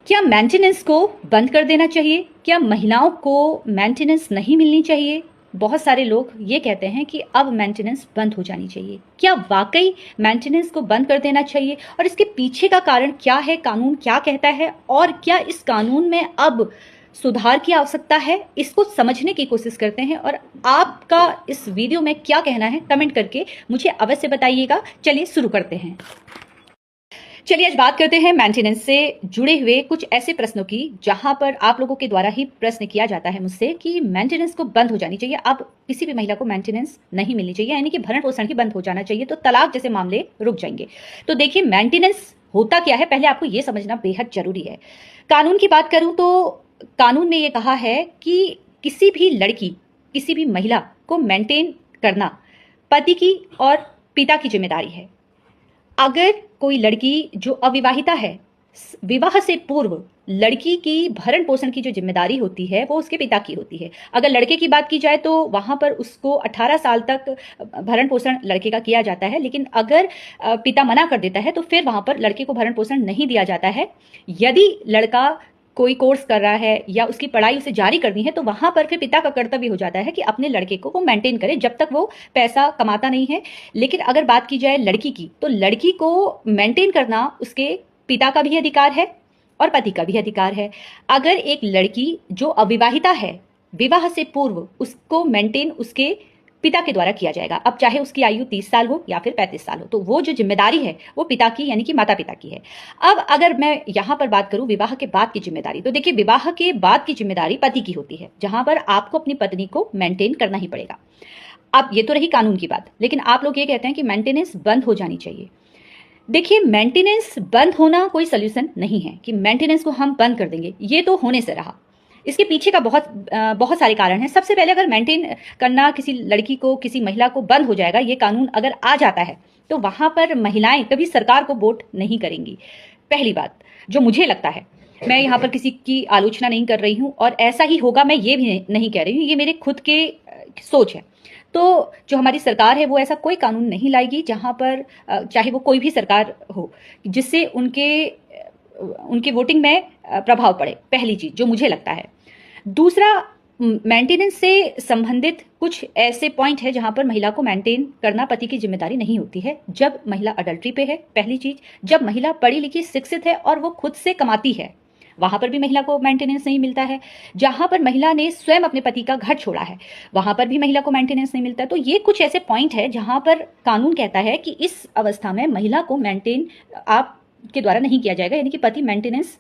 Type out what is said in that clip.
क्या मेंटेनेंस को बंद कर देना चाहिए? क्या महिलाओं को मेंटेनेंस नहीं मिलनी चाहिए? बहुत सारे लोग ये कहते हैं कि अब मेंटेनेंस बंद हो जानी चाहिए। क्या वाकई मेंटेनेंस को बंद कर देना चाहिए? और इसके पीछे का कारण क्या है? कानून क्या कहता है? और क्या इस कानून में अब सुधार की आवश्यकता है? इसको समझने की कोशिश करते हैं और आपका इस वीडियो में क्या कहना है कमेंट करके मुझे अवश्य बताइएगा। चलिए शुरू करते हैं। चलिए आज बात करते हैं मेंटेनेंस से जुड़े हुए कुछ ऐसे प्रश्नों की जहां पर आप लोगों के द्वारा ही प्रश्न किया जाता है मुझसे कि मेंटेनेंस को बंद हो जानी चाहिए। अब किसी भी महिला को मेंटेनेंस नहीं मिलनी चाहिए, यानी कि भरण पोषण ही बंद हो जाना चाहिए, तो तलाक जैसे मामले रुक जाएंगे। तो देखिए मेंटेनेंस होता क्या है, पहले आपको यह समझना बेहद जरूरी है। कानून की बात करूं तो कानून ने यह कहा है कि किसी भी लड़की, किसी भी महिला को मेंटेन करना पति की और पिता की जिम्मेदारी है। अगर कोई लड़की जो अविवाहिता है, विवाह से पूर्व लड़की की भरण पोषण की जो जिम्मेदारी होती है वो उसके पिता की होती है। अगर लड़के की बात की जाए तो वहां पर उसको 18 साल तक भरण पोषण लड़के का किया जाता है, लेकिन अगर पिता मना कर देता है तो फिर वहां पर लड़के को भरण पोषण नहीं दिया जाता है। यदि लड़का कोई कोर्स कर रहा है या उसकी पढ़ाई उसे जारी करनी है तो वहां पर फिर पिता का कर्तव्य हो जाता है कि अपने लड़के को वो मेंटेन करे जब तक वो पैसा कमाता नहीं है। लेकिन अगर बात की जाए लड़की की, तो लड़की को मेंटेन करना उसके पिता का भी अधिकार है और पति का भी अधिकार है। अगर एक लड़की जो अविवाहिता है, विवाह से पूर्व उसको मेंटेन उसके पिता के द्वारा किया जाएगा। अब चाहे उसकी आयु 30 साल हो या फिर 35 साल हो, तो वो जो जिम्मेदारी है वो पिता की यानी कि माता पिता की है। अब अगर मैं यहां पर बात करूं विवाह के बाद की जिम्मेदारी, तो देखिए विवाह के बाद की जिम्मेदारी पति की होती है, जहां पर आपको अपनी पत्नी को मेंटेन करना ही पड़ेगा। अब ये तो रही कानून की बात, लेकिन आप लोग ये कहते हैं कि मेंटेनेंस बंद हो जानी चाहिए। देखिए मेंटेनेंस बंद होना कोई सोल्यूशन नहीं है कि मेंटेनेंस को हम बंद कर देंगे, ये तो होने से रहा। इसके पीछे का बहुत सारे कारण हैं। सबसे पहले अगर मेंटेन करना किसी लड़की को, किसी महिला को बंद हो जाएगा, ये कानून अगर आ जाता है तो वहां पर महिलाएं कभी सरकार को वोट नहीं करेंगी। पहली बात जो मुझे लगता है, मैं यहाँ पर किसी की आलोचना नहीं कर रही हूँ और ऐसा ही होगा मैं ये भी नहीं कह रही हूँ, ये मेरे खुद के सोच है। तो जो हमारी सरकार है वो ऐसा कोई कानून नहीं लाएगी जहां पर चाहे वो कोई भी सरकार हो, जिससे उनके वोटिंग में प्रभाव पड़े। पहली चीज जो मुझे लगता है। दूसरा, मेंटेनेंस से संबंधित कुछ ऐसे पॉइंट है जहां पर महिला को मेंटेन करना पति की जिम्मेदारी नहीं होती है। जब महिला अडल्ट्री पे है, पहली चीज, जब महिला पढ़ी लिखी शिक्षित है और वो खुद से कमाती है, वहां पर भी महिला को मेंटेनेंस नहीं मिलता है। जहां पर महिला ने स्वयं अपने पति का घर छोड़ा है, वहां पर भी महिला को मेंटेनेंस नहीं मिलता है। तो ये कुछ ऐसे पॉइंट है जहां पर कानून कहता है कि इस अवस्था में महिला को मेंटेन आप के द्वारा नहीं किया जाएगा, यानी कि पति मेंटेनेंस